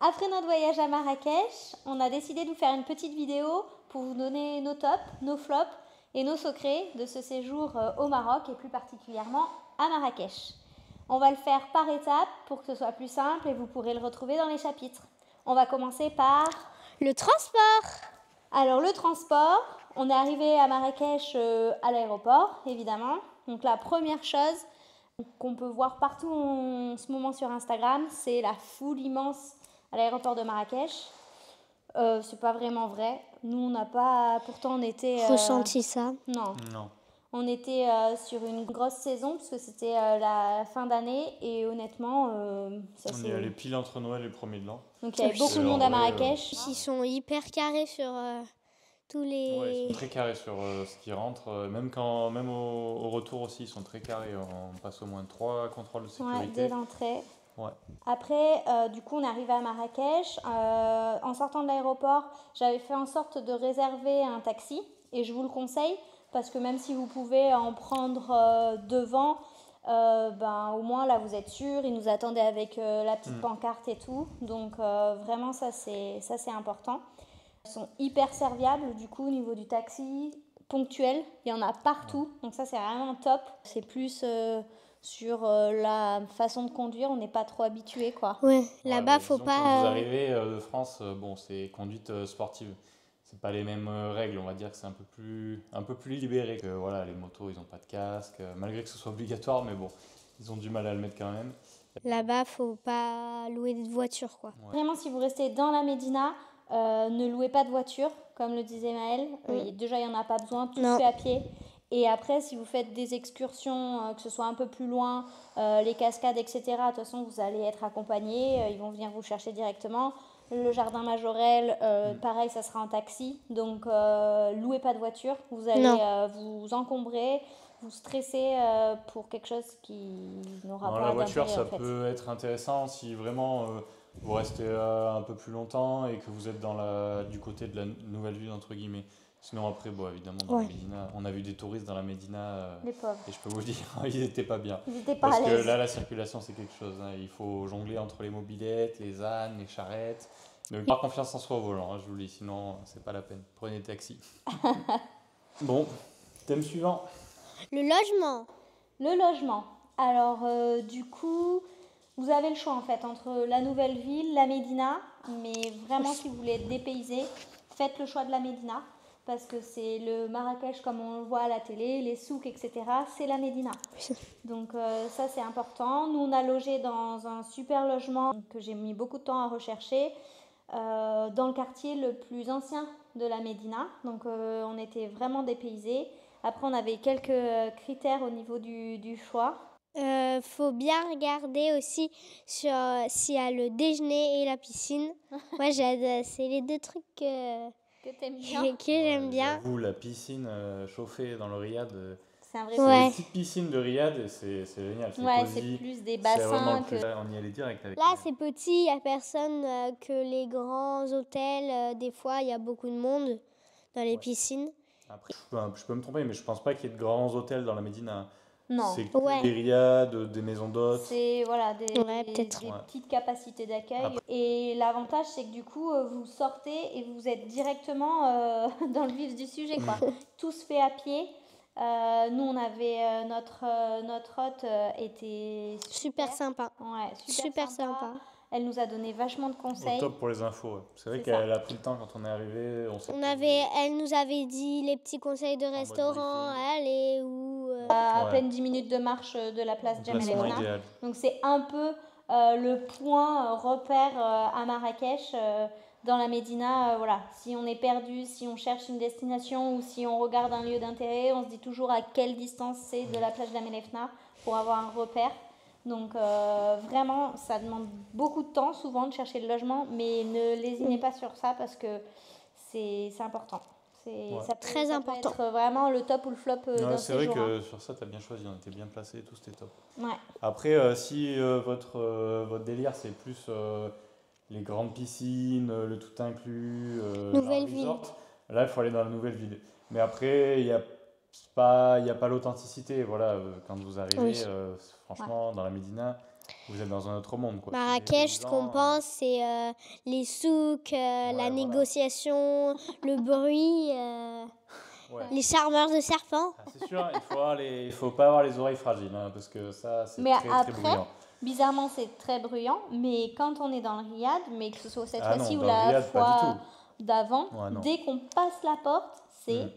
Après notre voyage à Marrakech, on a décidé de vous faire une petite vidéo pour vous donner nos tops, nos flops et nos secrets de ce séjour au Maroc et plus particulièrement à Marrakech. On va le faire par étapes pour que ce soit plus simple et vous pourrez le retrouver dans les chapitres. On va commencer par le transport. Alors le transport, on est arrivé à Marrakech à l'aéroport évidemment. Donc la première chose qu'on peut voir partout en ce moment sur Instagram, c'est la foule immense à l'aéroport de Marrakech. C'est pas vraiment vrai. Nous, on n'a pas... Pourtant, on était... ressenti ça. Non. On était sur une grosse saison, parce que c'était la fin d'année. Et honnêtement, on y allait pile entre Noël et le 1er de l'an. Donc, il y avait beaucoup de monde à Marrakech. Ils sont hyper carrés sur tous les... Ouais, ils sont très carrés sur ce qui rentre. Même au retour aussi, ils sont très carrés. On passe au moins 3 contrôles de sécurité. Ouais, dès l'entrée. Ouais. Après, du coup, on est arrivé à Marrakech. En sortant de l'aéroport, j'avais fait en sorte de réserver un taxi. Et je vous le conseille, parce que même si vous pouvez en prendre devant, au moins là, vous êtes sûr. Ils nous attendaient avec la petite pancarte et tout. Donc, vraiment, ça, c'est important. Ils sont hyper serviables, du coup, au niveau du taxi, ponctuel. Il y en a partout. Donc, ça, c'est vraiment top. C'est plus... sur la façon de conduire, on n'est pas trop habitué, quoi. Ouais, là-bas, faut pas... Quand vous arrivez de France, c'est conduite sportive. C'est pas les mêmes règles, on va dire que c'est un peu plus libéré. Que, voilà, les motos, ils ont pas de casque, malgré que ce soit obligatoire, mais bon, ils ont du mal à le mettre quand même. Là-bas, faut pas louer de voiture, quoi. Ouais. Vraiment, si vous restez dans la Médina, ne louez pas de voiture, comme le disait Maëlle. Déjà, il n'y en a pas besoin, tout se fait à pied. Et après, si vous faites des excursions, que ce soit un peu plus loin, les cascades, etc., de toute façon, vous allez être accompagnés. Ils vont venir vous chercher directement. Le jardin Majorelle, pareil, ça sera en taxi. Donc, louez pas de voiture. Vous allez vous encombrer, vous stresser pour quelque chose qui n'aura pas d'intérêt. La voiture, ça peut être intéressant si vraiment vous restez un peu plus longtemps et que vous êtes du côté de la nouvelle ville, entre guillemets. Sinon, après, évidemment, dans la Médina, on a vu des touristes dans la Médina. Les pauvres. Et je peux vous dire, ils n'étaient pas bien. Ils n'étaient pas Parce à que l'aise. là, la circulation, c'est quelque chose. Il faut jongler entre les mobylettes, les ânes, les charrettes. Ne pas confiance en soi au volant, je vous le dis, sinon, c'est pas la peine. Prenez taxi. Bon, thème suivant. Le logement. Le logement. Alors, du coup, vous avez le choix, en fait, entre la nouvelle ville, la Médina. Mais vraiment, si vous voulez être dépaysé, faites le choix de la Médina. Parce que c'est le Marrakech comme on le voit à la télé, les souks, etc. C'est la Médina. Donc ça, c'est important. Nous, on a logé dans un super logement que j'ai mis beaucoup de temps à rechercher, dans le quartier le plus ancien de la Médina. Donc on était vraiment dépaysés. Après, on avait quelques critères au niveau du choix. Faut bien regarder aussi s'il y a le déjeuner et la piscine. Moi, c'est les deux trucs que t'aimes bien. que j'aime bien. J'avoue, la piscine chauffée dans le riad, c'est un vrai c'est une petite piscine de riad et c'est génial. C'est plus des bassins que... On y allait direct avec. Là, c'est petit, il n'y a personne que les grands hôtels. Des fois, il y a beaucoup de monde dans les piscines. Après, je peux me tromper, mais je pense pas qu'il y ait de grands hôtels dans la Médina. Non. C'est des riads, des maisons d'hôtes. C'est des petites capacités d'accueil. Et l'avantage, c'est que du coup, vous sortez et vous êtes directement dans le vif du sujet, quoi. Tout se fait à pied. Nous, on avait notre hôte était super sympa. Ouais, super sympa. Elle nous a donné vachement de conseils. Au top pour les infos. Ouais. C'est vrai qu'elle a pris le temps quand on est arrivé. Elle nous avait dit les petits conseils de restaurant, aller où. À peine 10 minutes de marche de la place Jemaa el Fna. Donc c'est un peu le point repère à Marrakech. Dans la Médina, voilà. Si on est perdu, si on cherche une destination ou si on regarde un lieu d'intérêt, on se dit toujours à quelle distance c'est de la plage Jemaa el Fna pour avoir un repère. Donc vraiment, ça demande beaucoup de temps souvent de chercher le logement, mais ne lésinez pas sur ça parce que c'est important. Ça peut, très important. Être vraiment le top ou le flop d'un séjour. C'est vrai que sur ça, tu as bien choisi, on était bien placé, tout c'était top. Ouais. Après, si votre délire, c'est plus les grandes piscines, le tout inclus, nouvelle ville. Là, il faut aller dans la nouvelle ville. Mais après, il n'y a pas l'authenticité. Voilà, quand vous arrivez, franchement, dans la Médina, vous êtes dans un autre monde, quoi. Marrakech, ce qu'on pense, c'est les souks, la voilà. négociation, le bruit, Ouais. les charmeurs de serpents. Ah, c'est sûr, il faut pas avoir les oreilles fragiles, hein, parce que ça, c'est Mais très, très après, bruyant. bizarrement, c'est très bruyant, mais quand on est dans le riad, mais que ce soit cette Ah fois-ci non, ou dans le la riad, pas du fois tout. d'avant, Ouais, non. dès qu'on passe la porte, c'est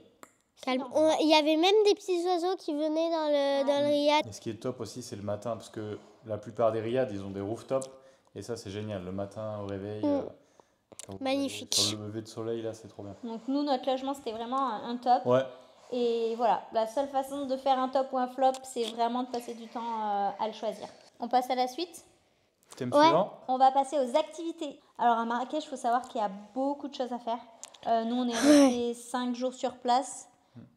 Calme. silence. Il y avait même des petits oiseaux qui venaient dans le riad. Et ce qui est top aussi, c'est le matin, parce que la plupart des riads, ils ont des rooftops, et ça, c'est génial. Le matin, au réveil, quand vous Magnifique. allez sur le lever de soleil, là, c'est trop bien. Donc nous, notre logement, c'était vraiment un top. Ouais, Et voilà, la seule façon de faire un top ou un flop, c'est vraiment de passer du temps à le choisir. On passe à la suite. thème Ouais. suivant. On va passer aux activités. Alors à Marrakech, il faut savoir qu'il y a beaucoup de choses à faire. Nous, on est restés 5 jours sur place.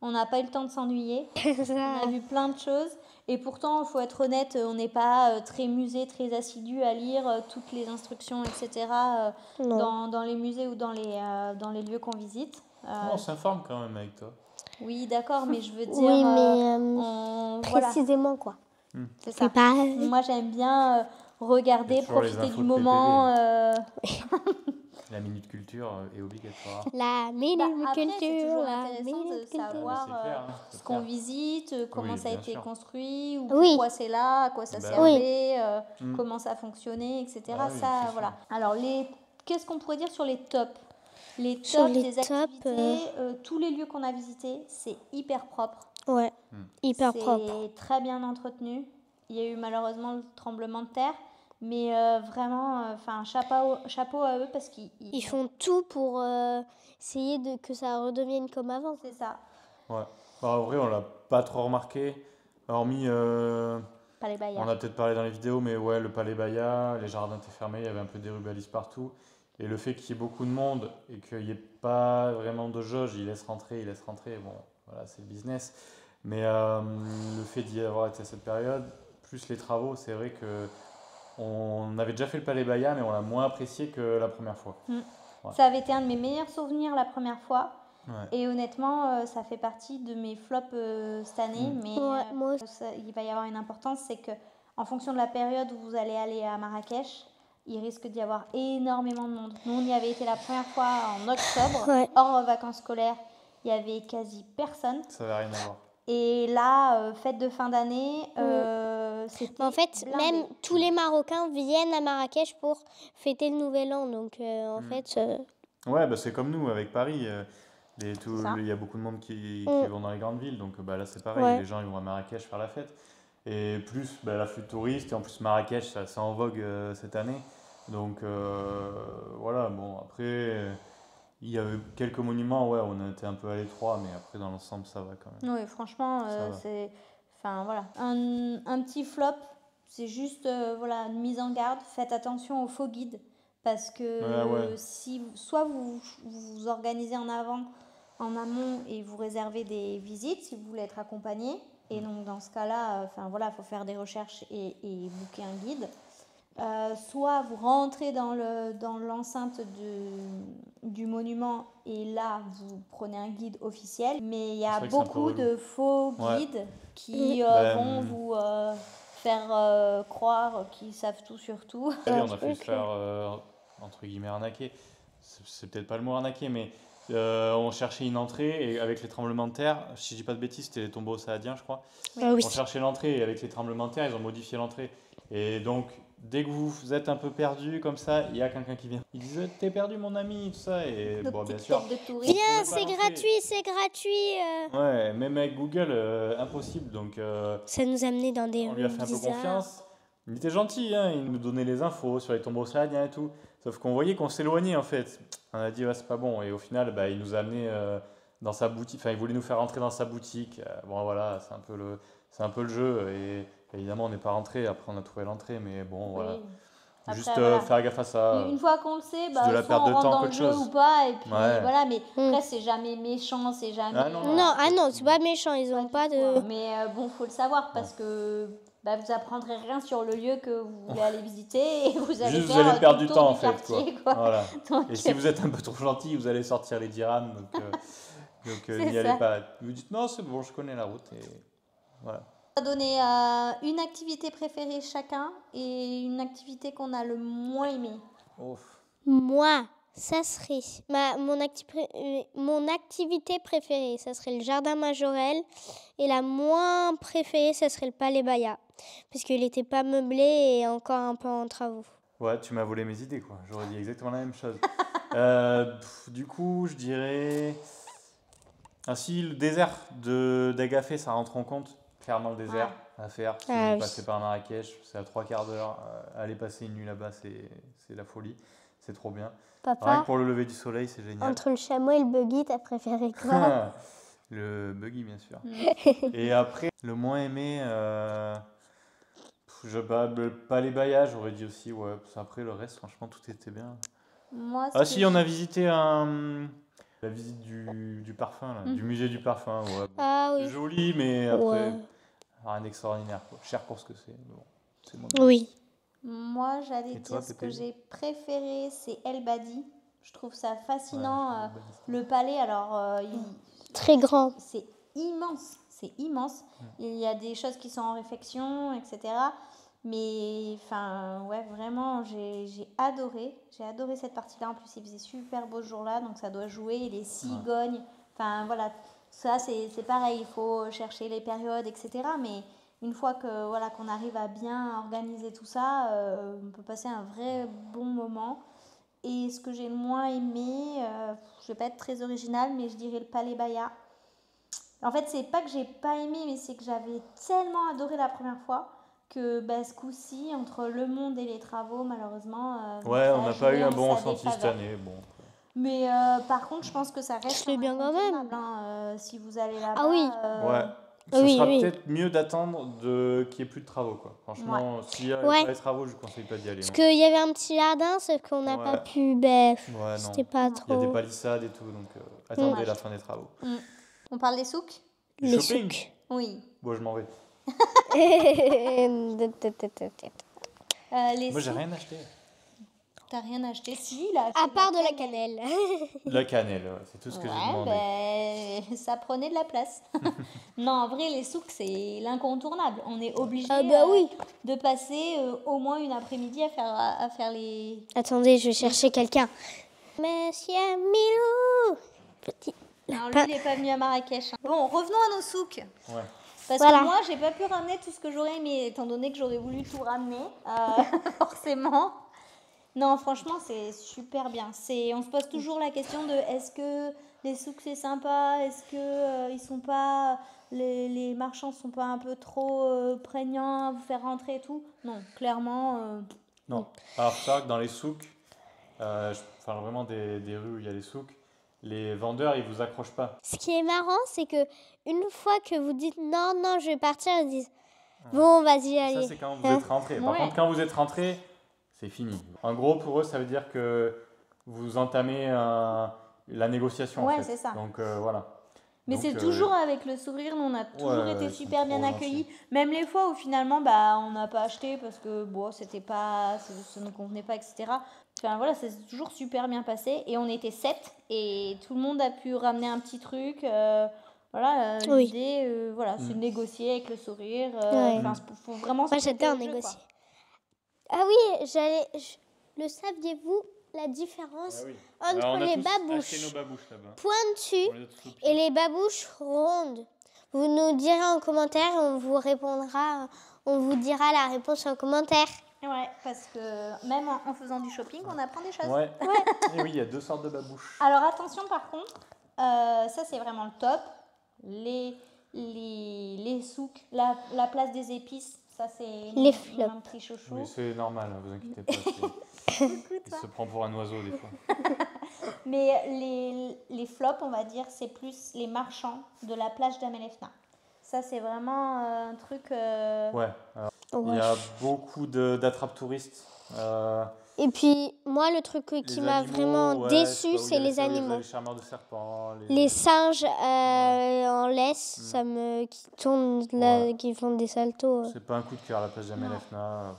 On n'a pas eu le temps de s'ennuyer. On a vu plein de choses. Et pourtant, il faut être honnête, on n'est pas très musée, très assidu à lire toutes les instructions, etc. Dans les musées ou dans les lieux qu'on visite. On s'informe quand même avec toi. Oui, d'accord, mais je veux dire... Oui, mais voilà, précisément quoi. c'est ça. C'est pas... Moi, j'aime bien regarder, Il y a toujours les profiter infos du de moment. La minute culture est obligatoire. La Après, minute c'est culture, toujours la intéressant de minute culture. savoir C'est clair, hein, ce c'est qu'on clair. visite, comment Oui, ça a bien été sûr. construit, ou Oui. pourquoi c'est là, à quoi ça Bah servait, Mm. comment ça fonctionnait, etc. Ah oui, ça, c'est voilà. Alors, qu'est-ce qu'on pourrait dire sur les tops? Les Sur tops les des tops, activités, tous les lieux qu'on a visités, c'est hyper propre. Ouais, hyper propre. C'est très bien entretenu. Il y a eu malheureusement le tremblement de terre, mais vraiment, chapeau à eux parce Ils font tout pour essayer que ça redevienne comme avant. C'est ça. Ouais. Bah, en vrai, on l'a pas trop remarqué, hormis. Palais Baya. On a peut-être parlé dans les vidéos, mais ouais, le Palais Baya, les jardins étaient fermés, il y avait un peu des rubalistes partout. Et le fait qu'il y ait beaucoup de monde et qu'il n'y ait pas vraiment de jauge, ils laissent rentrer. Bon, voilà, c'est le business. Mais le fait d'y avoir été à cette période, plus les travaux, c'est vrai que on avait déjà fait le Palais Baya, mais on l'a moins apprécié que la première fois. Ouais. Ça avait été un de mes meilleurs souvenirs la première fois. Ouais. Et honnêtement, ça fait partie de mes flops cette année. Mais Ouais, moi aussi. il va y avoir une importance, c'est que en fonction de la période où vous allez aller à Marrakech, il risque d'y avoir énormément de monde. Nous, on y avait été la première fois en octobre, Ouais. hors vacances scolaires. Il y avait quasi personne. Ça n'avait rien à voir. Et là, fête de fin d'année, c'était En fait, blindé. même tous les Marocains viennent à Marrakech pour fêter le Nouvel An. Donc, en fait, Ouais, bah, c'est comme nous avec Paris. ça. Il y a beaucoup de monde qui vont dans les grandes villes, donc là c'est pareil, Ouais. les gens ils vont à Marrakech faire la fête. Et plus l'afflux de touristes, et en plus Marrakech c'est en vogue cette année. Donc voilà, bon après il y avait quelques monuments, ouais, on a été un peu à l'étroit, mais après dans l'ensemble ça va quand même. Oui, franchement, Ça va. c'est... Enfin, voilà. Un petit flop, c'est juste voilà, une mise en garde. Faites attention aux faux guides. Parce que Ouais. si soit vous organisez en amont et vous réservez des visites si vous voulez être accompagné. Et donc dans ce cas-là, il faut faire des recherches et booker un guide. Soit vous rentrez dans l'enceinte du monument et là vous prenez un guide officiel, mais il y a C'est vrai que c'est un peu beaucoup relou. de faux Ouais. guides qui Ben, vont vous faire croire qu'ils savent tout sur tout. On a je fait peux se faire entre guillemets arnaquer. C'est peut-être pas le mot arnaquer, mais on cherchait une entrée et avec les tremblements de terre, si je dis pas de bêtises, c'était les tombeaux saadiens, je crois. ah oui. On cherchait l'entrée et avec les tremblements de terre, ils ont modifié l'entrée. Et donc, dès que vous êtes un peu perdu comme ça, il y a quelqu'un qui vient. Ils disent t'es perdu mon ami, tout ça. Et Notre bon, bien petite sûr. tête de touriste. Viens, pouvez pas c'est lancer. gratuit, c'est gratuit. Ouais, même avec Google, impossible. Donc, Ça nous amenait dans des on lui a rues fait un peu bizarres. confiance. Il était gentil, hein, il nous donnait les infos sur les tombeaux saadiens et tout. Sauf qu'on voyait qu'on s'éloignait en fait. On a dit, ouais, c'est pas bon. Et au final, il nous a amené dans sa boutique. Enfin, il voulait nous faire rentrer dans sa boutique. Bon, voilà, c'est un peu le jeu. Et évidemment, on n'est pas rentré. Après, on a trouvé l'entrée. Mais bon, voilà. Oui. Faut Après, juste voilà. faire gaffe à ça. Une fois qu'on le sait, c'est de la soit perte on de rentre temps dans le qu'autre jeu chose. ou pas. Et puis Ouais. voilà, mais après, c'est jamais méchant, c'est jamais. Ah non, Non, c'est pas méchant, ils ont pas de... Mais bon, faut le savoir parce que vous apprendrez rien sur le lieu que vous voulez aller visiter et vous allez Juste, vous faire allez perdre tout du le temps tour en du fait. quartier, Quoi. quoi. Voilà. Donc, Et si vous êtes un peu trop gentil, vous allez sortir les dirhams. Donc C'est n'y ça. allez pas. Vous dites non, c'est bon, je connais la route. Et voilà. On va donner une activité préférée chacun et une activité qu'on a le moins aimée. Moi, ça serait mon activité préférée, ça serait le jardin Majorelle. Et la moins préférée, ça serait le Palais Baya. Parce qu'il n'était pas meublé et encore un peu en travaux. Ouais, tu m'as volé mes idées, quoi. J'aurais dit exactement la même chose. Du coup, je dirais... Ah si, le désert d'Agafé, ça rentre en compte. Clairement, le désert à faire. Si vous passez par Marrakech, c'est à 3/4 d'heure. Aller passer une nuit là-bas, c'est la folie. C'est trop bien. Rien Papa, que pour le lever du soleil, c'est génial. entre le chameau et le buggy, t'as préféré quoi? Le buggy, bien sûr. Et après, le moins aimé, le Palais Baya, j'aurais dit aussi, ouais. Parce qu'après, le reste, franchement, tout était bien. Moi, Ah si, on a visité la visite du parfum, là, du musée du parfum. Ouais, bon. Ah oui. Joli, mais après, Ouais. rien d'extraordinaire, quoi. Cher pour ce que c'est. Mais bon, c'est moi. Oui. Moi, j'allais Et toi, dire ce que Pépé? j'ai préféré, c'est El Badi. Je trouve ça fascinant. Ouais, Le palais, alors, Très grand. c'est immense. C'est immense. Il y a des choses qui sont en réflexion, etc. Mais, enfin, ouais, vraiment, j'ai adoré. J'ai adoré cette partie-là. En plus, il faisait super beau ce jour-là, donc ça doit jouer. Et les cigognes, enfin, voilà. Ça, c'est pareil. Il faut chercher les périodes, etc. Mais une fois que, voilà, qu'on arrive à bien organiser tout ça, on peut passer un vrai bon moment. Et ce que j'ai le moins aimé, je vais pas être très originale, mais je dirais le Palais Baya. En fait, c'est pas que j'ai pas aimé, mais c'est que j'avais tellement adoré la première fois que ce coup-ci, entre le monde et les travaux, malheureusement, Ouais, ça on a n'a pas joué eu un en bon sa ressenti cette défaveur. année. Bon. Mais par contre, je pense que ça reste C'est bien quand même. incontournable, hein. Si vous allez là-bas, Ah oui. Ouais. Ce Oui, sera oui. peut-être mieux d'attendre qu'il n'y ait plus de travaux, quoi. Franchement, s'il y a Ouais. pas les travaux, je ne conseille pas d'y aller. Parce Non. qu'il y avait un petit jardin, sauf qu'on n'a pas pu. Ouais, C'était non. pas Non. Il y a des trop. palissades et tout, donc attendez la fin des travaux. On parle des souks? Du Les shopping? souks. Oui. Bon, je m'en vais. Les Moi, j'ai souks, rien acheté. t'as rien acheté? Si, il a acheté À part de la cannelle. La cannelle, ouais, c'est tout ce que j'ai demandé. Ça prenait de la place. Non, en vrai, les souks, c'est l'incontournable. On est obligé Ah bah oui. de passer au moins une après-midi à faire les... Attendez, je vais chercher quelqu'un. Monsieur Milou. Petit. Alors lui, il n'est pas venu à Marrakech, hein. Bon, revenons à nos souks. Ouais. Parce Voilà. que moi, j'ai pas pu ramener tout ce que j'aurais aimé, étant donné que j'aurais voulu tout ramener, forcément. Non, franchement, c'est super bien. On se pose toujours la question de est-ce que les souks c'est sympa, est-ce que ils sont pas, les marchands sont pas un peu trop prégnants à vous faire rentrer et tout. Non, clairement. Non. Alors, c'est vrai que dans les souks, enfin vraiment des rues où il y a les souks, les vendeurs, ils vous accrochent pas. Ce qui est marrant, c'est que une fois que vous dites non, non, je vais partir, ils disent bon, vas-y, allez. Ça, c'est quand vous êtes rentré. Par Ouais. contre, quand vous êtes rentré, c'est fini. En gros, pour eux, ça veut dire que vous entamez la négociation. Ouais, en fait. c'est ça. Donc, voilà. Mais Donc, c'est toujours avec le sourire, nous on a toujours ouais, été ils sont super bien trop accueillis. gentils. Même les fois où finalement on n'a pas acheté parce que bon, c'était pas, ça ne convenait pas, etc. Enfin voilà, ça s'est toujours super bien passé et on était 7 et tout le monde a pu ramener un petit truc. Voilà, Oui. l'idée, voilà, c'est de négocier avec le sourire. Ouais. Enfin, faut vraiment se Moi, prêter j'adore au jeu, négocier. quoi. Ah oui, le saviez-vous la différence Ah oui. entre Alors, on a les tous babouches acheté nos babouches là-bas. pointues On les a tous au pied. et les babouches rondes? Vous nous direz en commentaire, on vous dira la réponse en commentaire. Ouais, parce que même en faisant du shopping, on apprend des choses. Ouais. Et oui, il y a 2 sortes de babouches. Alors attention par contre, ça c'est vraiment le top. Les souks, la place des épices, ça c'est Les flops. un petit chouchou. Oui, c'est normal, hein, vous inquiétez pas. Il se prend pour un oiseau des fois. Mais les flops, on va dire, c'est plus les marchands de la plage d'Amel Fna. Ça c'est vraiment un truc... Ouais. Alors, il y a beaucoup d'attrape-touristes. Et puis, moi, le truc qui Les m'a animaux, vraiment ouais, déçu, je sais pas où il y c'est a les ça, où il y a animaux. Les charmeurs de serpents. Les singes en laisse, qui tournent là, Ouais. qui font des saltos. C'est pas un coup de cœur la plage d'Amel Fna.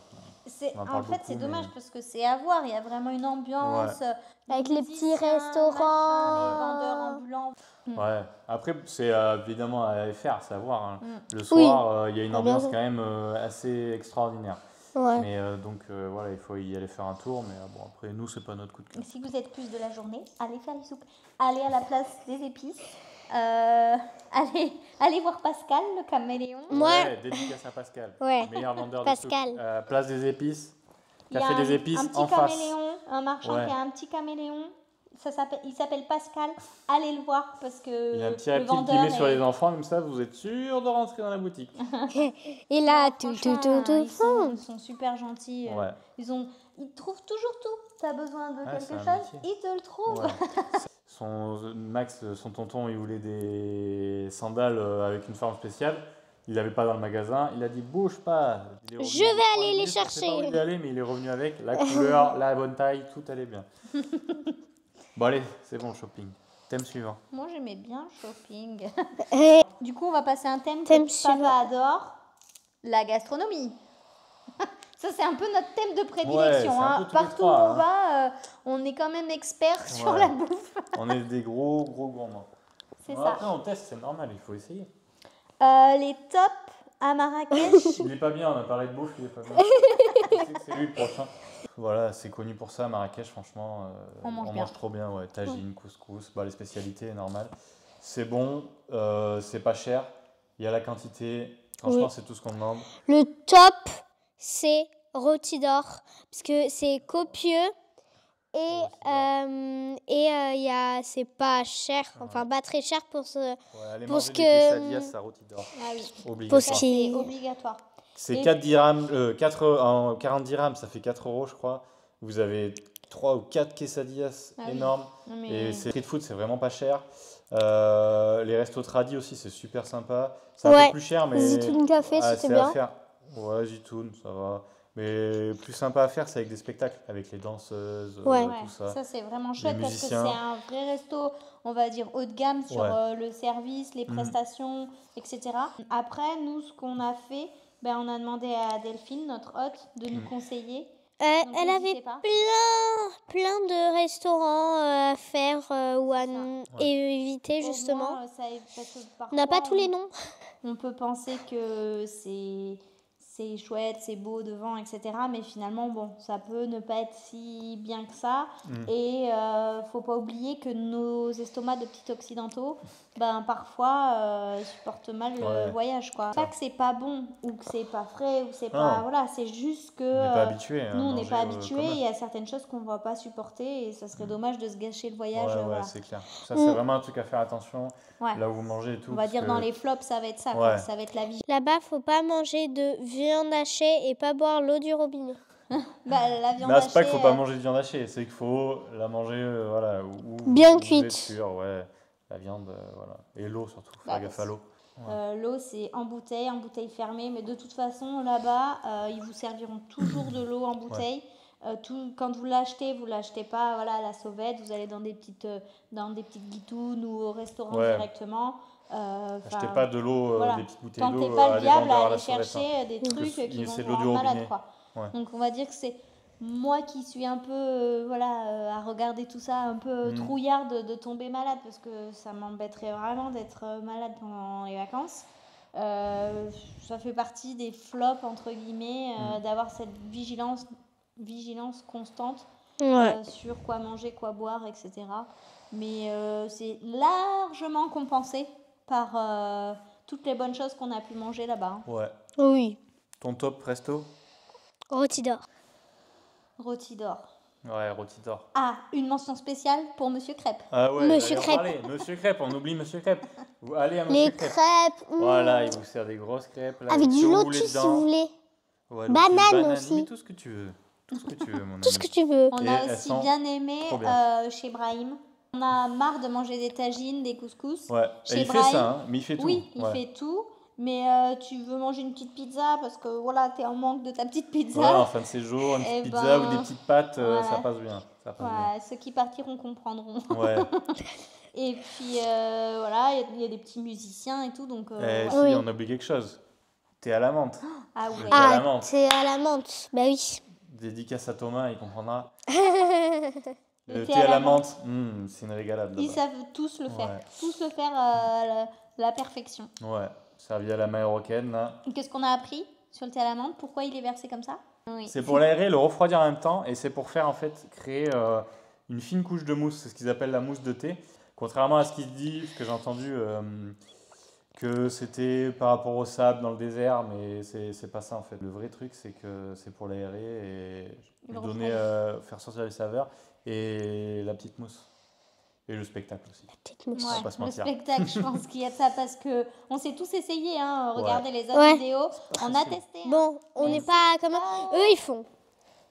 On en En parle fait, c'est beaucoup, dommage mais- parce que c'est à voir. Il y a vraiment une ambiance. Avec les petits musiciens, restaurants. machin, les vendeurs ambulants. Ouais. Après, c'est évidemment à faire, c'est à voir. Hein. Le Oui. soir, il y a une Ah, bien ambiance sûr. quand même assez extraordinaire. Ouais. Mais donc voilà, il faut y aller faire un tour. Mais bon, après, nous, c'est pas notre coup de cœur. Et si vous êtes plus de la journée, allez faire les soupes. Allez à la place des épices. Allez voir Pascal, le caméléon. Moi- Ouais, dédicace à Pascal. Ouais. Meilleur vendeur Pascal. de soupes. Place des épices. Il y a Café des épices un petit en face. caméléon, un marchand Ouais. qui a un petit caméléon. Il s'appelle Pascal. Allez le voir parce que Il y a un petit le reptile qui vendeur met sur est- les enfants, comme ça, vous êtes sûr de rentrer dans la boutique. Et là, Franchement, tout ils fond. sont super gentils. Ouais. Ils trouvent toujours tout. T'as besoin de Ouais, quelque c'est un chose, métier. ils te le trouvent. Ouais. Max, son tonton, il voulait des sandales avec une forme spéciale. Il n'avait pas dans le magasin. Il a dit bouge pas. Il est revenu Je vais avec 3 aller les minutes, on sait pas où chercher. il est allé, mais il est revenu avec la couleur, la bonne taille, tout allait bien. Bon allez, c'est bon le shopping. Thème suivant. Moi, j'aimais bien le shopping. Et Du coup, on va passer à un thème Thème que suivant. papa adore, la gastronomie. Ça, c'est un peu notre thème de prédilection. Ouais, c'est un hein. peu tous les Partout trois, où on hein. va, on est quand même expert sur Ouais. la bouffe. On est des gros gourmands. C'est Ouais, ça. Après, on teste, c'est normal, il faut essayer. Les tops à Marrakech. Il est pas bien, on a parlé de bouffe, il est pas bien. Je sais que c'est lui le prochain. Voilà, c'est connu pour ça, Marrakech, franchement. On mange bien. trop bien, ouais. Tagine, couscous, bah, les spécialités, normal. C'est bon, c'est pas cher, il y a la quantité. Franchement, Oui. c'est tout ce qu'on demande. le top, c'est rôti d'or. Parce que c'est copieux. Et c'est pas cher, enfin pas très cher pour ce. Ouais, allez Pour manger ce des que- quesadillas, ça rôti d'or. Ah oui, Obligatoire. Pour ce c'est qui- obligatoire. C'est Et- 4 dirhams, 40 dirhams, ça fait 4 euros, je crois. Vous avez 3 ou 4 quesadillas Ah oui. énormes. Non, mais- Et c'est street food, c'est vraiment pas cher. Les restos tradis aussi, c'est super sympa. C'est un Ouais. peu plus cher, mais Zitoun Café, ah, c'était c'est à bien. faire. Ouais, Zitoun, ça va. Mais plus sympa à faire, c'est avec des spectacles, avec les danseuses, Ouais. Ouais, tout ça. ça c'est vraiment chouette parce que c'est musiciens. un vrai resto, on va dire haut de gamme sur Ouais. le service, les Mhm. prestations, etc. Après, nous, ce qu'on a fait, on a demandé à Delphine, notre hôte, de nous conseiller. Donc, Elle n'hésitez avait pas. plein de restaurants à faire ou à Ça. éviter Au justement. moins, parce que On n'a pas parfois, tous les noms. On peut penser que c'est chouette, c'est beau devant, etc. Mais finalement, bon, ça peut ne pas être si bien que ça. Mm. Et faut pas oublier que nos estomacs de petits occidentaux, parfois, supportent mal le Ouais. voyage, quoi. Pas que c'est pas bon, ou que c'est pas frais, ou c'est Non. pas... Voilà, c'est juste que... On n'est pas habitué. nous, on n'est pas habitués, il y a certaines choses qu'on ne va pas supporter et ça serait dommage de se gâcher le voyage. Ouais, voilà. c'est clair. Ça, c'est vraiment un truc à faire attention. Ouais. Là où vous mangez et tout. On va parce dire que- dans les flops, ça va être ça, Ouais. quoi. Ça va être la vie. Là-bas, faut pas manger de viande hachée et pas boire l'eau du robinet. La viande Non, c'est pas qu'il hachée, faut pas manger de viande hachée, c'est qu'il faut la manger voilà, Bien où vous cuite. êtes sûr, ouais. La viande, voilà. Et l'eau surtout, faut Bah, faire gaffe à l'eau. l'eau, c'est en bouteille fermée, mais de toute façon, là-bas, ils vous serviront toujours de l'eau en bouteille. Quand vous l'achetez pas voilà, à la sauvette, vous allez dans des petites guitounes ou au restaurant Ouais. directement. Achetez pas de l'eau, voilà. des petites bouteilles d'eau Tentez pas à le des diable vendeurs à à aller la sauvette. chercher des trucs Que qui vont c'est de vous l'eau du rendre malade, robinet. quoi. Ouais. Donc on va dire que c'est moi qui suis un peu à regarder tout ça un peu trouillarde de tomber malade parce que ça m'embêterait vraiment d'être malade pendant les vacances. Ça fait partie des flops entre guillemets d'avoir cette vigilance constante sur quoi manger, quoi boire, etc. Mais c'est largement compensé par toutes les bonnes choses qu'on a pu manger là-bas. hein. Ouais. Oui. Ton top resto? Rôti d'or. Rôti d'or. Ouais, rôti d'or. Ah, une mention spéciale pour Monsieur Crêpe. Ah ouais, Monsieur j'allais en Crêpe. parler. Monsieur Crêpe, on oublie Monsieur Crêpe. Vous allez à Monsieur Les Crêpe. crêpes. Voilà, il vous sert des grosses crêpes. Là, Avec ce du que vous lotus si dedans. vous voulez. Ouais, Banane lotus, aussi. Mais tout ce que tu veux. Tout ce que tu veux, mon ami. Tout ce que tu veux. On Et a elles aussi sont bien aimé trop bien. chez Brahim. On a marre de manger des tagines, des couscous. Ouais, Chez et il fait Brahim, ça, hein, mais il fait tout. Oui, il Ouais. fait tout. Mais tu veux manger une petite pizza parce que voilà, t'es en manque de ta petite pizza. Voilà, en fin de séjour, une Eh petite pizza ben, ou des petites pâtes, voilà. ça passe bien. Ça passe Voilà, ceux qui partiront comprendront. bien. Ouais. Et puis voilà, il y a des petits musiciens et tout. Donc, Et voilà. si, Oui. on a oublié quelque chose. thé à la menthe. Ah Le ouais. thé à la menthe. thé à la menthe. Bah oui. Dédicace à Thomas, il comprendra. Le Le thé à la menthe, c'est une régalade. Ils là-bas. savent tous le faire. Ouais. Tous le faire à la perfection. Ouais, servi à la marocaine, là. Qu'est-ce qu'on a appris sur le thé à la menthe? Pourquoi il est versé comme ça? Oui. C'est pour l'aérer, le refroidir en même temps, et c'est pour faire, en fait, créer une fine couche de mousse. C'est ce qu'ils appellent la mousse de thé. Contrairement à ce qu'ils disent, que j'ai entendu, que c'était par rapport au sable dans le désert, mais c'est pas ça, en fait. Le vrai truc, c'est que c'est pour l'aérer et Le donner, faire sortir les saveurs, et la petite mousse. Et le spectacle aussi. Petite mousse. va pas se Le mentir. spectacle, je pense qu'il y a de ça parce que on s'est tous essayé, hein, regardez les autres Ouais. vidéos, on a facile. testé. hein. Bon, on Mais n'est c'est pas comme pas- eux, ils font.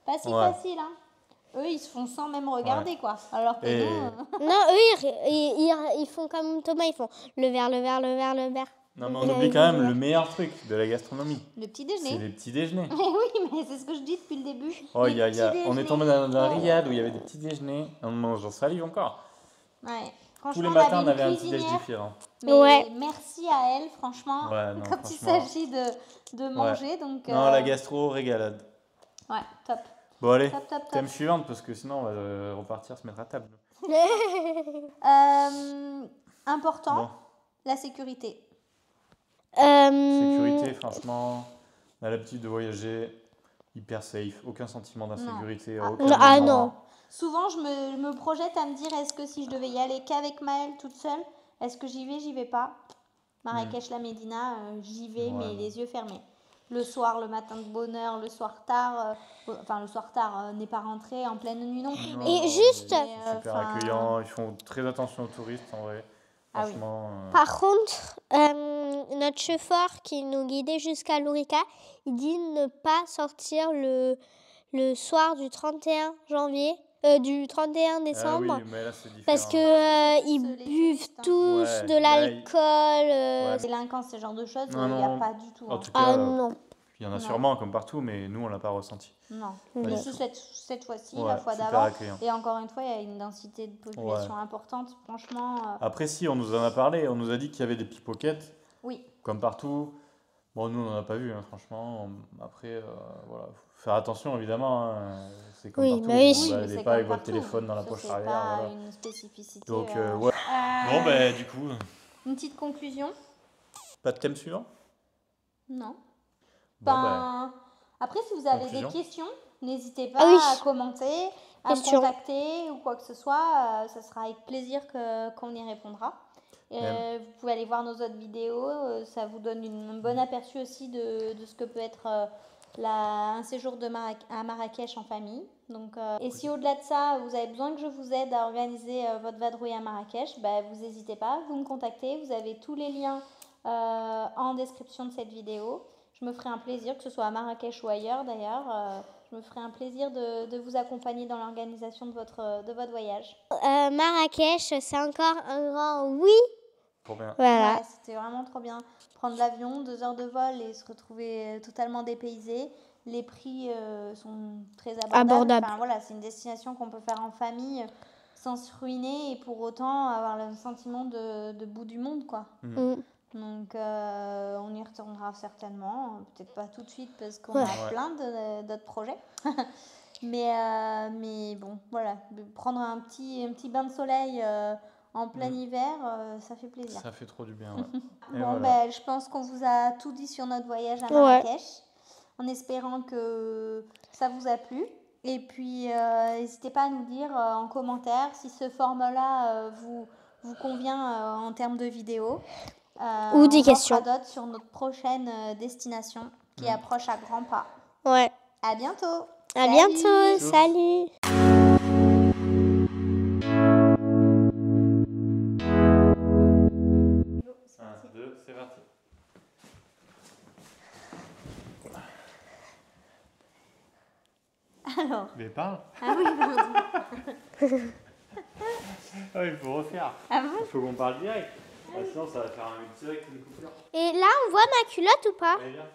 Pas si Ouais. facile, hein. Eux, ils se font sans même regarder, quoi. Alors que Et- nous, Non, eux, ils font comme Thomas, ils font le verre, le verre, le verre, le verre. Non, mais on oublie quand même le meilleur truc de la gastronomie. le petit C'est déjeuner. les petits déjeuners. Mais oui, mais c'est ce que je dis depuis le début. Oh, Les petits on est déjeuners. tombé dans un Oh. riad où il y avait des petits déjeuners. J'en salive encore. Ouais. Tous Franchement, les matins, on une avait un petit déj cuisinière, différent. Mais Ouais. merci à elle, franchement, Ouais, non, quand il franchement. s'agit de manger. Donc, Non, la gastro, régalade. Ouais, top. Bon, allez, Top, top, top. thème suivante, parce que sinon, on va repartir se mettre à table. Important, Bon, la sécurité. sécurité, franchement, on a l'habitude de voyager hyper safe. Aucun sentiment d'insécurité. à aucun Ah moment. non. Souvent, je me projette à me dire, est-ce que si je devais y aller qu'avec Maëlle toute seule, est-ce que j'y vais pas? Marrakech, la Médina, j'y vais, Ouais, mais non. les yeux fermés. Le soir, le matin de bonne heure, le soir tard, le soir tard n'est pas rentré en pleine nuit non plus. Non, mais- Et juste- mais super enfin, accueillant. Ils font très attention aux touristes, en vrai. Ah oui. Franchement. Par contre, notre chauffeur qui nous guidait jusqu'à Lurica, il dit ne pas sortir le soir du 31 janvier, du 31 Ah décembre. oui, mais là, c'est différent. Parce que ils les buvent touristes, hein. tous Ouais, de là, l'alcool. Ouais. Délinquance, ce genre de choses, il Non, n'y a non. pas du tout. En hein. tout cas, Ah non. il y en a Non. sûrement, comme partout, mais nous, on l'a pas ressenti. Non. Non. Mais cette fois-ci, Ouais, la fois super d'avant. accueillant. Et encore une fois, il y a une densité de population importante. Franchement, Après, si, on nous en a parlé. On nous a dit qu'il y avait des pickpockets, oui. comme partout. Bon, nous, on n'en a pas vu, hein, franchement. Après, voilà. Faut faire attention, évidemment. hein. C'est comme Oui, partout. mais oui. Vous Oui, mais baladez c'est pas avec comme votre partout. téléphone dans la Ça, poche c'est arrière. pas Voilà. une spécificité. Donc, ouais. Bon, ben, du coup, Une petite conclusion? pas de thème suivant? Non. Bon, Ben, après, si vous avez conclusion. des questions, n'hésitez pas Ah oui. à commenter, à me Question. contacter ou quoi que ce soit. Ça sera avec plaisir qu'on y répondra. Vous pouvez aller voir nos autres vidéos. Ça vous donne un bon aperçu aussi de ce que peut être un séjour à Marrakech en famille. Donc, et si au-delà de ça, vous avez besoin que je vous aide à organiser votre vadrouille à Marrakech, vous n'hésitez pas, vous me contactez. Vous avez tous les liens en description de cette vidéo. Je me ferai un plaisir, que ce soit à Marrakech ou ailleurs d'ailleurs, je me ferai un plaisir de vous accompagner dans l'organisation de votre voyage. Marrakech, c'est encore un grand oui. trop bien. Voilà. Ouais, c'était vraiment trop bien. Prendre l'avion, 2 heures de vol et se retrouver totalement dépaysé. Les prix sont très abordables. Enfin, voilà, c'est une destination qu'on peut faire en famille sans se ruiner et pour autant avoir le sentiment de bout du monde, quoi. Mm. Donc, on y retournera certainement. Peut-être pas tout de suite parce qu'on Ouais. a plein d'autres projets. mais bon, voilà. Prendre un petit bain de soleil en plein hiver, ça fait plaisir. Ça fait trop du bien, ouais. Et Bon, voilà. je pense qu'on vous a tout dit sur notre voyage à Marrakech, en espérant que ça vous a plu. Et puis, n'hésitez pas à nous dire en commentaire si ce format-là vous convient en termes de vidéo. Ou des on en fera questions. d'autres sur notre prochaine destination qui approche à grands pas. Ouais. À bientôt. À Salut. bientôt. Tchuss. Salut. Un, deux, c'est parti. Alors, Mais parle. ah oui, pardon. Ah, il faut refaire. Ah bon Il faut qu'on parle direct. Sinon, ça va faire une direct une coupure. Et là, on voit ma culotte ou pas? Allez, viens.